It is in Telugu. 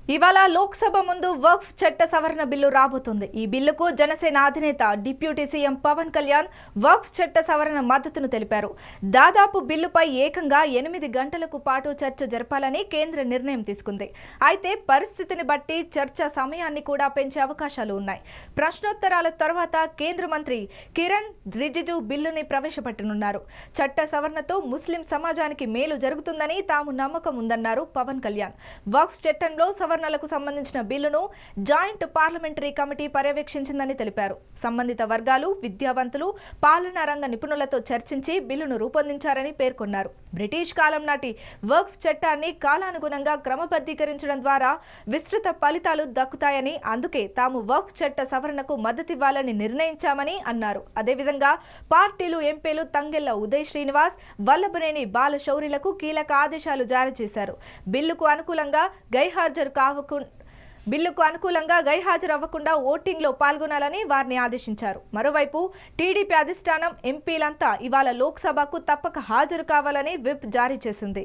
ఇవాళ లోక్సభ ముందు వక్ఫ్ చట్ట సవరణ బిల్లు రాబోతోంది. ఈ బిల్లుకు జనసేన అధినేత డిప్యూటీ సీఎం పవన్ కళ్యాణ్ వక్ఫ్ చట్ట సవరణ మద్దతును తెలిపారు. దాదాపు బిల్లుపై ఏకంగా 8 గంటలకు పాటు చర్చ జరపాలని కేంద్ర నిర్ణయం తీసుకుంది. అయితే పరిస్థితిని బట్టి చర్చ సమయాన్ని కూడా పెంచే అవకాశాలు ఉన్నాయి. ప్రశ్నోత్తరాల తర్వాత కేంద్ర మంత్రి కిరణ్ రిజిజు బిల్లుని ప్రవేశపెట్టనున్నారు. చట్ట సవరణతో ముస్లిం సమాజానికి మేలు జరుగుతుందని తాము నమ్మకం ఉందన్నారు పవన్ కళ్యాణ్. వక్ఫ్ చట్టంలో సవరణలకు సంబంధించిన బిల్లును జాయింట్ పార్లమెంటరీ కమిటీ పర్యవేక్షించిందని తెలిపారు. సంబంధిత వర్గాలు, విద్యావంతులు, పాలనా రంగ నిపుణులతో చర్చించి బిల్లును రూపొందించారని పేర్కొన్నారు. బ్రిటిష్ కాలం నాటి వక్ఫ్ చట్టాన్ని కాలానుగుణంగా క్రమబద్ధీకరించడం ద్వారా విస్తృత ఫలితాలు దక్కుతాయని, అందుకే తాము వక్ఫ్ చట్ట సవరణకు మద్దతివ్వాలని నిర్ణయించామని అన్నారు. అదేవిధంగా పార్టీలు, ఎంపీలు తంగెళ్ల ఉదయ్ శ్రీనివాస్, వల్లభనేని బాలశౌరిలకు కీలక ఆదేశాలు జారీ చేశారు. బిల్లుకు అనుకూలంగా గైహాజరు అవ్వకుండా ఓటింగ్లో పాల్గొనాలని వారిని ఆదేశించారు. మరోవైపు టీడీపీ అధిష్టానం ఎంపీలంతా ఇవాళ లోక్సభకు తప్పక హాజరు కావాలని విప్ జారీ చేసింది.